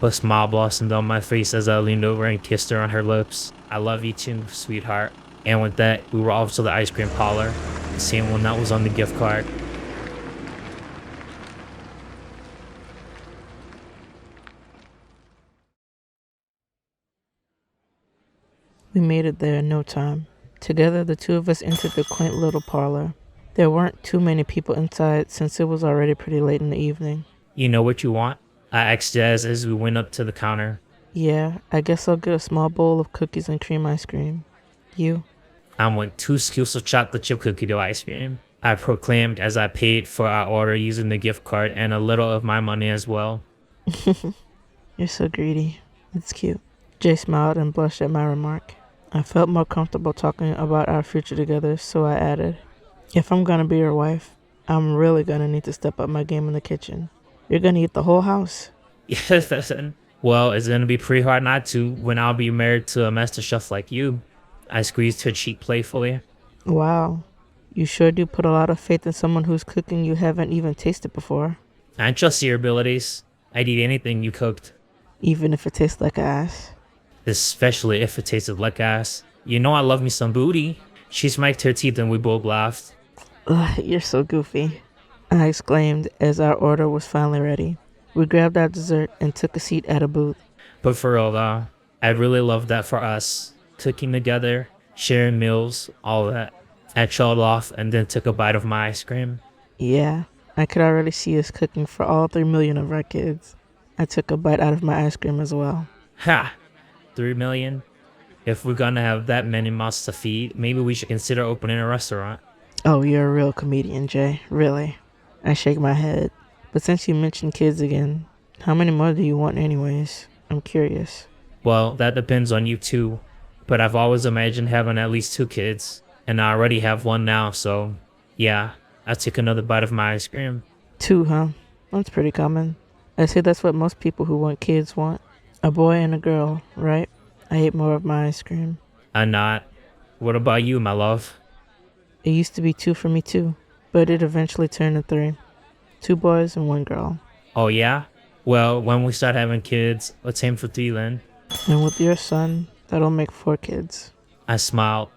A smile blossomed on my face as I leaned over and kissed her on her lips. "I love you too, sweetheart." And with that, we were off to the ice cream parlor, the same one that was on the gift card. We made it there in no time. Together, the 2 of us entered the quaint little parlor. There weren't too many people inside since it was already pretty late in the evening. "You know what you want?" I asked Jazz as we went up to the counter. Yeah, I guess I'll get a small bowl of cookies and cream ice cream. You? "I want 2 scoops of chocolate chip cookie dough ice cream," I proclaimed as I paid for our order using the gift card and a little of my money as well. You're so greedy. It's cute. Jay smiled and blushed at my remark. I felt more comfortable talking about our future together, so I added, "If I'm gonna be your wife, I'm really gonna need to step up my game in the kitchen. You're gonna eat the whole house." Yes, well, it's gonna be pretty hard not to when I'll be married to a master chef like you. I squeezed her cheek playfully. Wow. You sure do put a lot of faith in someone whose cooking you haven't even tasted before. I trust your abilities. I'd eat anything you cooked, Even if it tastes like ass. especially if it tasted like ass. You know I love me some booty. She smacked her teeth and we both laughed. Ugh, you're so goofy, I exclaimed as our order was finally ready. We grabbed our dessert and took a seat at a booth. But for real though, I really love that for us. Cooking together, sharing meals, all that. I chilled off and then took a bite of my ice cream. Yeah, I could already see us cooking for all 3 million of our kids. I took a bite out of my ice cream as well. Ha! 3 million? If we're gonna have that many mouths to feed, maybe we should consider opening a restaurant. Oh, you're a real comedian, Jay. Really. I shake my head. But since you mentioned kids again, how many more do you want anyways? I'm curious. Well, that depends on you too. But I've always imagined having at least 2 kids. And I already have one now, so yeah, I took another bite of my ice cream. 2, huh? That's pretty common. I say that's what most people who want kids want. A boy and a girl, right? I ate more of my ice cream. I'm not. What about you, my love? It used to be 2 for me too, but it eventually turned to 3. 2 boys and 1 girl. Oh yeah? Well, when we start having kids, let's aim for 3 then. And with your son, that'll make 4 kids. I smiled.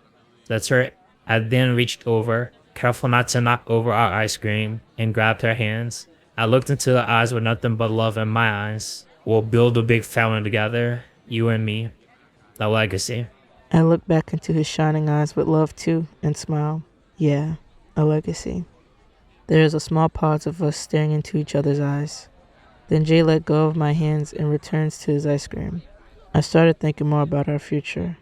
That's right. I then reached over, careful not to knock over our ice cream, and grabbed her hands. I looked into her eyes with nothing but love in my eyes. We'll build a big family together, you and me. A legacy. I looked back into his shining eyes with love too and smiled. Yeah, a legacy. There is a small pause of us staring into each other's eyes. Then Jay let go of my hands and returns to his ice cream. I started thinking more about our future.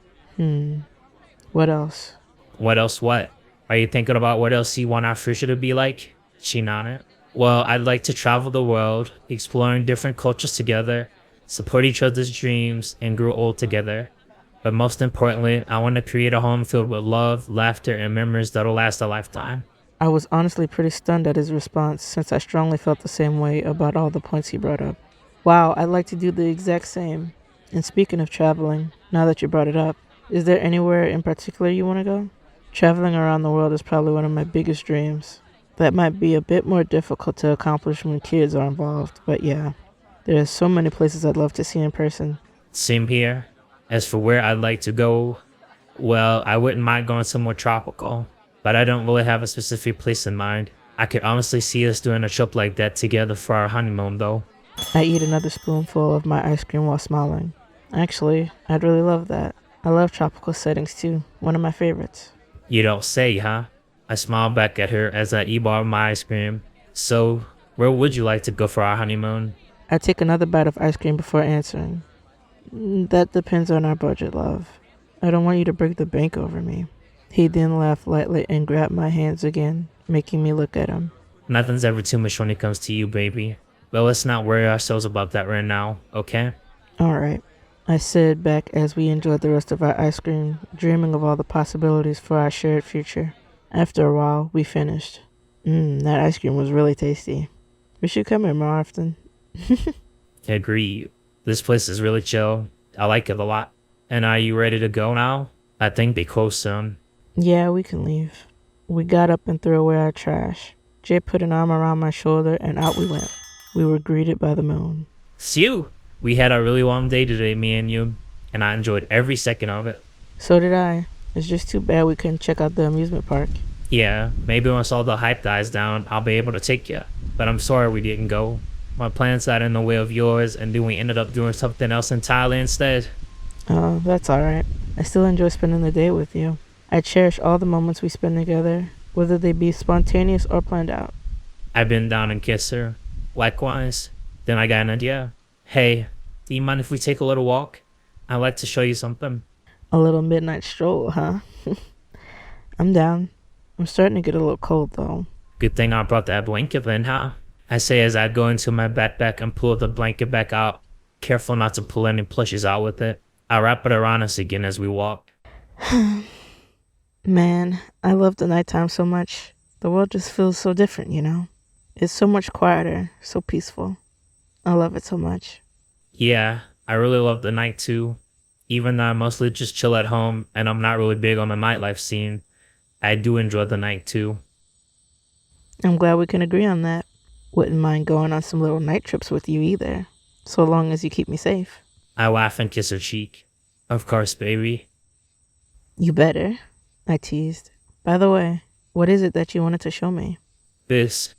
What else? What else what? Are you thinking about what else you want our future to be like? She nodded. Well, I'd like to travel the world, exploring different cultures together, support each other's dreams, and grow old together. But most importantly, I want to create a home filled with love, laughter, and memories that'll last a lifetime. I was honestly pretty stunned at his response since I strongly felt the same way about all the points he brought up. Wow, I'd like to do the exact same. And speaking of traveling, now that you brought it up, is there anywhere in particular you want to go? Traveling around the world is probably one of my biggest dreams. That might be a bit more difficult to accomplish when kids are involved, but yeah, there are so many places I'd love to see in person. Same here. As for where I'd like to go, well, I wouldn't mind going somewhere tropical, but I don't really have a specific place in mind. I could honestly see us doing a trip like that together for our honeymoon, though. I eat another spoonful of my ice cream while smiling. Actually, I'd really love that. I love tropical settings too, one of my favorites. You don't say, huh? I smile back at her as I eat more of my ice cream. So, where would you like to go for our honeymoon? I take another bite of ice cream before answering. That depends on our budget, love. I don't want you to break the bank over me. He then laughed lightly and grabbed my hands again, making me look at him. Nothing's ever too much when it comes to you, baby. But let's not worry ourselves about that right now, okay? Alright, I said back as we enjoyed the rest of our ice cream, dreaming of all the possibilities for our shared future. After a while, we finished. That ice cream was really tasty. We should come here more often. Agree. This place is really chill. I like it a lot. And are you ready to go now? I think they close soon. Yeah, we can leave. We got up and threw away our trash. Jay put an arm around my shoulder and out we went. We were greeted by the moon. Phew! We had a really long day today, me and you. And I enjoyed every second of it. So did I. It's just too bad we couldn't check out the amusement park. Yeah, maybe once all the hype dies down, I'll be able to take you. But I'm sorry we didn't go. My plans got in the way of yours, and then we ended up doing something else entirely instead. Oh, that's alright. I still enjoy spending the day with you. I cherish all the moments we spend together, whether they be spontaneous or planned out. I bend down and kiss her. Likewise. Then I got an idea. Hey, do you mind if we take a little walk? I'd like to show you something. A little midnight stroll, huh? I'm down. I'm starting to get a little cold, though. Good thing I brought that blanket then, huh? I say as I go into my backpack and pull the blanket back out, careful not to pull any plushes out with it. I wrap it around us again as we walk. Man, I love the nighttime so much. The world just feels so different, you know? It's so much quieter, so peaceful. I love it so much. Yeah, I really love the night too. Even though I mostly just chill at home and I'm not really big on the nightlife scene, I do enjoy the night too. I'm glad we can agree on that. Wouldn't mind going on some little night trips with you either, so long as you keep me safe. I laugh and kiss her cheek. Of course, baby. You better, I teased. By the way, what is it that you wanted to show me? This.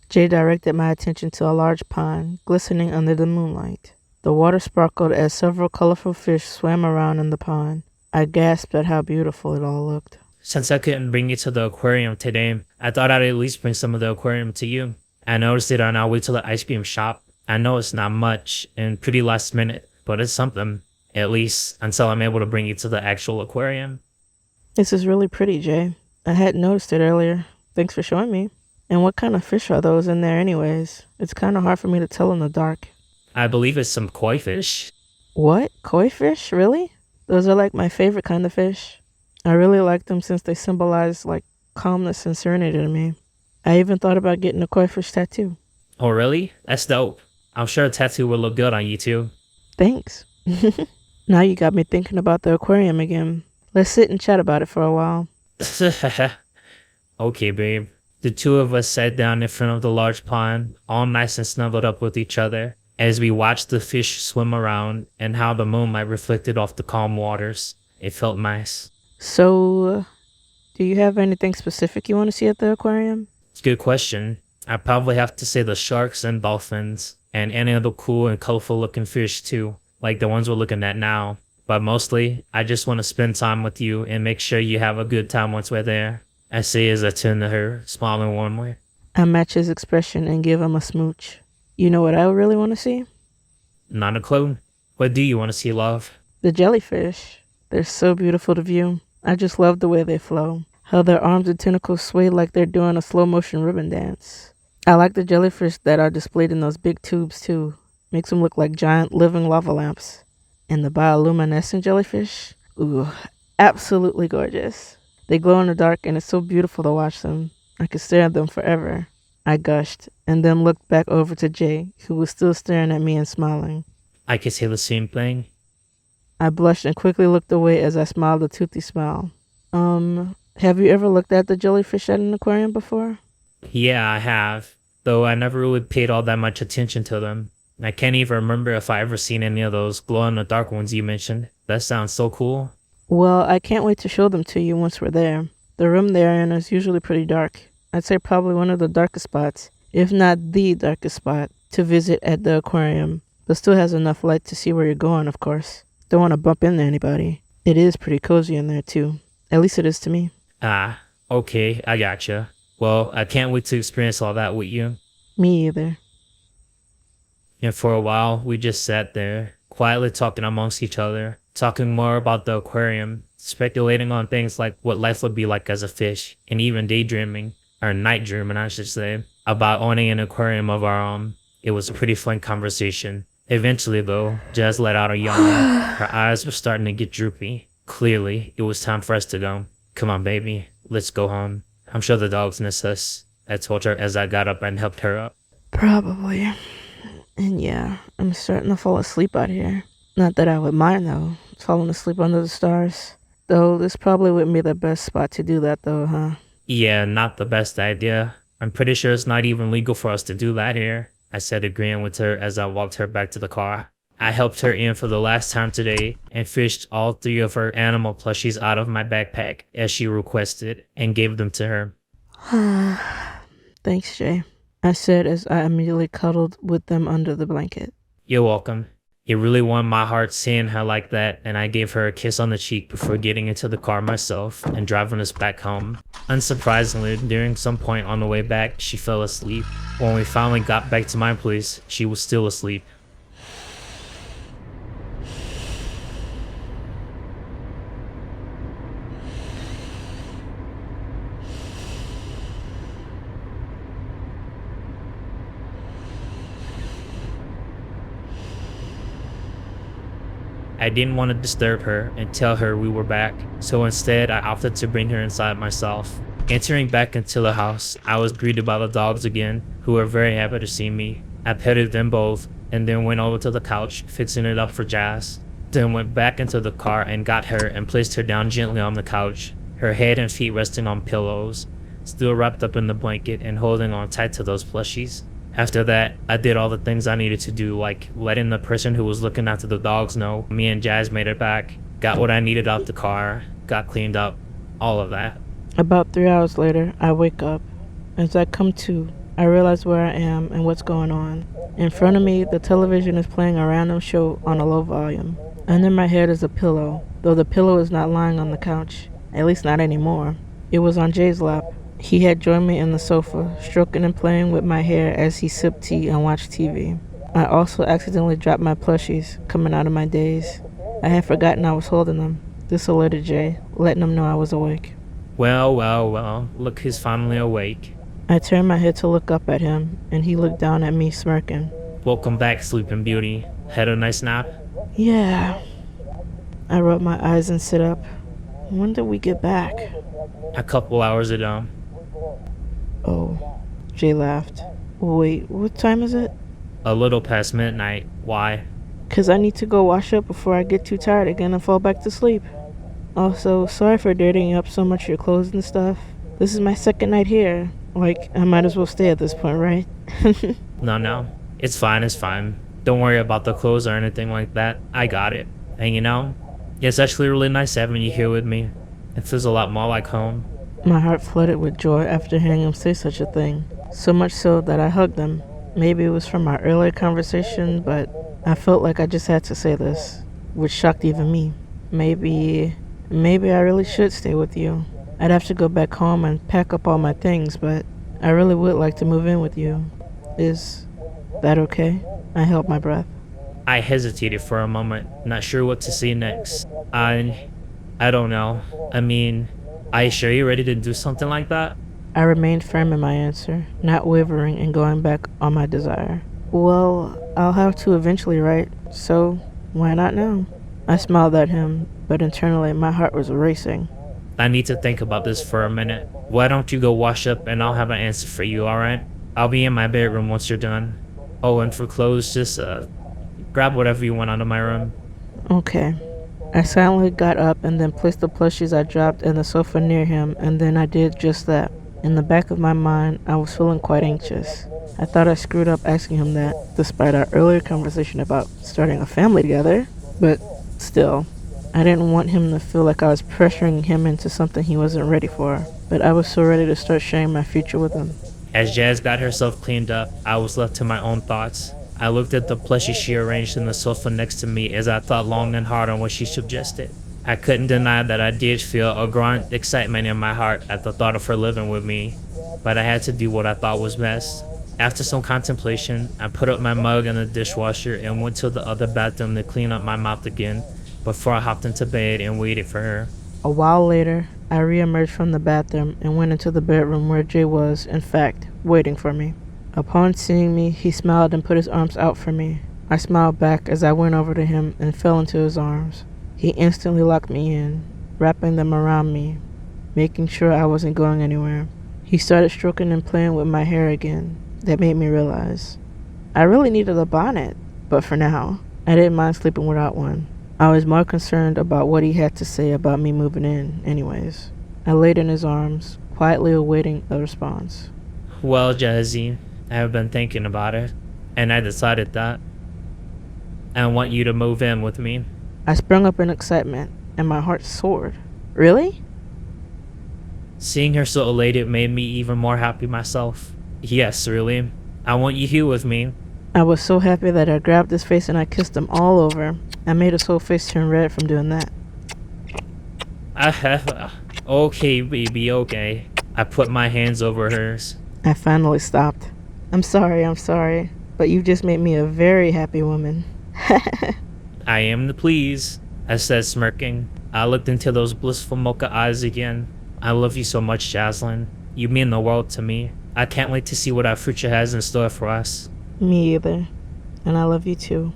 Jay directed my attention to a large pond, glistening under the moonlight. The water sparkled as several colorful fish swam around in the pond. I gasped at how beautiful it all looked. Since I couldn't bring you to the aquarium today, I thought I'd at least bring some of the aquarium to you. I noticed it on our way to the ice cream shop. I know it's not much and pretty last minute, but it's something. At least until I'm able to bring you to the actual aquarium. This is really pretty, Jay. I hadn't noticed it earlier. Thanks for showing me. And what kind of fish are those in there anyways? It's kind of hard for me to tell in the dark. I believe it's some koi fish. What? Koi fish? Really? Those are like my favorite kind of fish. I really like them since they symbolize like calmness and serenity to me. I even thought about getting a koi fish tattoo. Oh really? That's dope. I'm sure a tattoo will look good on you too. Thanks. Now you got me thinking about the aquarium again. Let's sit and chat about it for a while. Okay, babe. The two of us sat down in front of the large pond, all nice and snuggled up with each other, as we watched the fish swim around and how the moonlight reflected off the calm waters. It felt nice. So, do you have anything specific you want to see at the aquarium? It's a good question. I'd probably have to say the sharks and dolphins, and any other cool and colorful looking fish too, like the ones we're looking at now. But mostly, I just want to spend time with you and make sure you have a good time once we're there. I say as I turn to her, smiling warmly. I match his expression and give him a smooch. You know what I really want to see? Not a clue. What do you want to see, love? The jellyfish. They're so beautiful to view. I just love the way they flow. How their arms and tentacles sway like they're doing a slow motion ribbon dance. I like the jellyfish that are displayed in those big tubes too. Makes them look like giant living lava lamps. And the bioluminescent jellyfish? Ooh, absolutely gorgeous. They glow in the dark and it's so beautiful to watch them. I could stare at them forever. I gushed and then looked back over to Jay, who was still staring at me and smiling. I could say the same thing. I blushed and quickly looked away as I smiled a toothy smile. Have you ever looked at the jellyfish at an aquarium before? Yeah, I have. Though I never really paid all that much attention to them. I can't even remember if I ever seen any of those glow-in-the-dark ones you mentioned. That sounds so cool. Well, I can't wait to show them to you once we're there. The room they're in is usually pretty dark. I'd say probably one of the darkest spots, if not the darkest spot, to visit at the aquarium, but still has enough light to see where you're going, of course. Don't want to bump into anybody. It is pretty cozy in there, too. At least it is to me. Ah, okay, I gotcha. Well, I can't wait to experience all that with you. Me either. And for a while, we just sat there, quietly talking amongst each other, talking more about the aquarium, speculating on things like what life would be like as a fish, and even daydreaming, or night dreaming, I should say, about owning an aquarium of our own. It was a pretty fun conversation. Eventually, though, Jazz let out a yawn. Her eyes were starting to get droopy. Clearly, it was time for us to go. Come on, baby. Let's go home. I'm sure the dogs miss us, I told her as I got up and helped her up. Probably. And yeah, I'm starting to fall asleep out here. Not that I would mind, though. Falling asleep under the stars. Though this probably wouldn't be the best spot to do that, though, huh? Yeah, not the best idea. I'm pretty sure it's not even legal for us to do that here, I said, agreeing with her as I walked her back to the car. I helped her in for the last time today and fished all 3 of her animal plushies out of my backpack as she requested and gave them to her. Thanks, Jay, I said as I immediately cuddled with them under the blanket. You're welcome. It really warmed my heart seeing her like that, and I gave her a kiss on the cheek before getting into the car myself and driving us back home. Unsurprisingly, during some point on the way back, she fell asleep. When we finally got back to my place, she was still asleep. I didn't want to disturb her and tell her we were back, so instead I opted to bring her inside myself. Entering back into the house, I was greeted by the dogs again, who were very happy to see me. I petted them both, and then went over to the couch, fixing it up for Jazz. Then went back into the car and got her and placed her down gently on the couch, her head and feet resting on pillows, still wrapped up in the blanket and holding on tight to those plushies. After that, I did all the things I needed to do, like letting the person who was looking after the dogs know me and Jazz made it back, got what I needed out the car, got cleaned up, all of that. About 3 hours later, I wake up. As I come to, I realize where I am and what's going on. In front of me, the television is playing a random show on a low volume. Under my head is a pillow, though the pillow is not lying on the couch, at least not anymore. It was on Jay's lap. He had joined me in the sofa, stroking and playing with my hair as he sipped tea and watched TV. I also accidentally dropped my plushies, coming out of my daze. I had forgotten I was holding them. This alerted Jay, letting him know I was awake. Well, look who's finally awake. I turned my head to look up at him, and he looked down at me, smirking. Welcome back, Sleeping Beauty. Had a nice nap? Yeah. I rubbed my eyes and sit up. When did we get back? A couple hours ago. Oh, Jay laughed. Wait, what time is it? A little past midnight. Why? 'Cause I need to go wash up before I get too tired again and fall back to sleep. Also, sorry for dirtying up so much of your clothes and stuff. This is my second night here. Like, I might as well stay at this point, right? No. It's fine. Don't worry about the clothes or anything like that. I got it. And you know, it's actually really nice having you here with me. It feels a lot more like home. My heart flooded with joy after hearing him say such a thing. So much so that I hugged him. Maybe it was from our earlier conversation, but I felt like I just had to say this, which shocked even me. Maybe I really should stay with you. I'd have to go back home and pack up all my things, but I really would like to move in with you. Is that okay? I held my breath. I hesitated for a moment, not sure what to say next. I don't know. I mean, are you sure you're ready to do something like that? I remained firm in my answer, not wavering and going back on my desire. Well, I'll have to eventually, right? So, why not now? I smiled at him, but internally my heart was racing. I need to think about this for a minute. Why don't you go wash up and I'll have an answer for you, alright? I'll be in my bedroom once you're done. Oh, and for clothes, just grab whatever you want out of my room. Okay. I silently got up and then placed the plushies I dropped in the sofa near him, and then I did just that. In the back of my mind, I was feeling quite anxious. I thought I screwed up asking him that, despite our earlier conversation about starting a family together. But still, I didn't want him to feel like I was pressuring him into something he wasn't ready for. but I was so ready to start sharing my future with him. As Jazz got herself cleaned up, I was left to my own thoughts. I looked at the plushie she arranged in the sofa next to me as I thought long and hard on what she suggested. I couldn't deny that I did feel a growing excitement in my heart at the thought of her living with me, but I had to do what I thought was best. After some contemplation, I put up my mug in the dishwasher and went to the other bathroom to clean up my mouth again before I hopped into bed and waited for her. A while later, I re-emerged from the bathroom and went into the bedroom where Jay was, in fact, waiting for me. Upon seeing me, he smiled and put his arms out for me. I smiled back as I went over to him and fell into his arms. He instantly locked me in, wrapping them around me, making sure I wasn't going anywhere. He started stroking and playing with my hair again. That made me realize I really needed a bonnet, but for now, I didn't mind sleeping without one. I was more concerned about what he had to say about me moving in, anyways. I laid in his arms, quietly awaiting a response. Well, Jazzy, I have been thinking about it, and I decided that I want you to move in with me. I sprung up in excitement, and my heart soared. Really? Seeing her so elated made me even more happy myself. Yes, really. I want you here with me. I was so happy that I grabbed his face and I kissed him all over. I made his whole face turn red from doing that. Okay, baby, okay. I put my hands over hers. I finally stopped. I'm sorry, but you just made me a very happy woman. I am to please, I said, smirking. I looked into those blissful mocha eyes again. I love you so much, Jaslyn. You mean the world to me. I can't wait to see what our future has in store for us. Me either. And I love you too.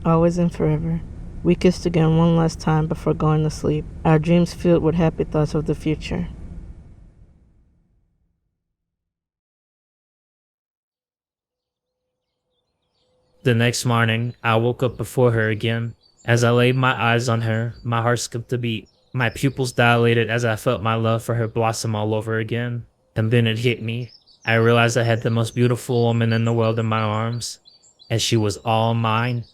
Always and forever. We kissed again one last time before going to sleep, our dreams filled with happy thoughts of the future. The next morning, I woke up before her again. As I laid my eyes on her, my heart skipped a beat. My pupils dilated as I felt my love for her blossom all over again. And then it hit me. I realized I had the most beautiful woman in the world in my arms, and she was all mine.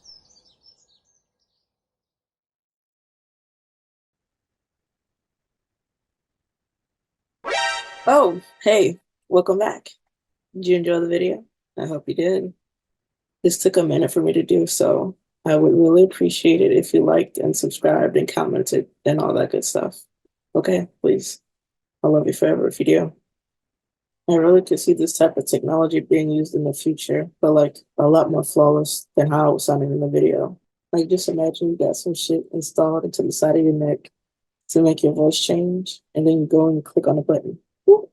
Oh, hey, welcome back. Did you enjoy the video? I hope you did. This took a minute for me to do, so I would really appreciate it if you liked and subscribed and commented and all that good stuff. Okay, please. I love you forever if you do. I really could see this type of technology being used in the future, but like a lot more flawless than how it was sounding in the video. Like just imagine you got some shit installed into the side of your neck to make your voice change, and then you go and click on the button. Whoop.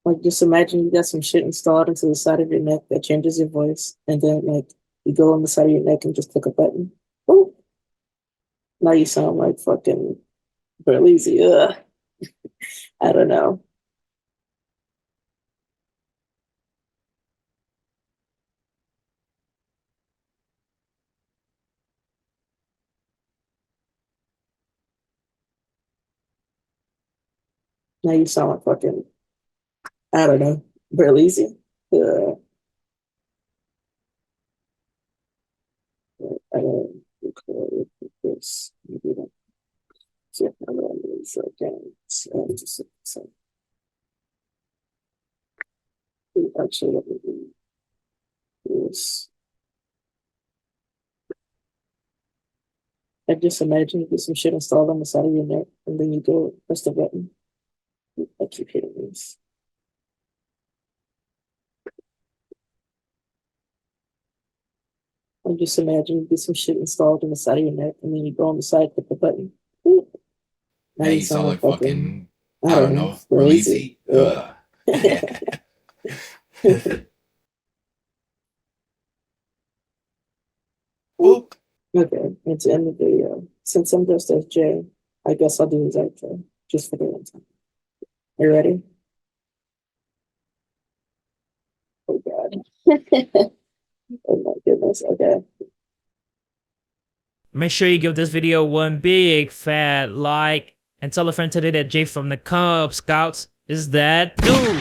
Like just imagine you got some shit installed into the side of your neck that changes your voice, and then like you go on the side of your neck and just click a button. Whoop. Now you sound like fucking Berleezy. Ugh. I don't know. Now you sound like fucking, I don't know, Berleezy. I don't record this. Maybe not. So I'm gonna move again. So actually, let me do this. I just imagine you get some shit installed on the side of your neck, and then you go press the button. I keep hitting this. I just imagine you get some shit installed on the side of your neck, and then you go on the side, click the button. Now Now you sound like fucking, I don't know, Berleezy. Ugh. Boop. Okay, and to end the video, since I'm dressed as Jay, I guess I'll do his outro just for the one time. Are you ready? Oh God. Oh my goodness. Okay. Make sure you give this video one big fat like, and tell a friend today that Jay from the Cub Scouts is that dude.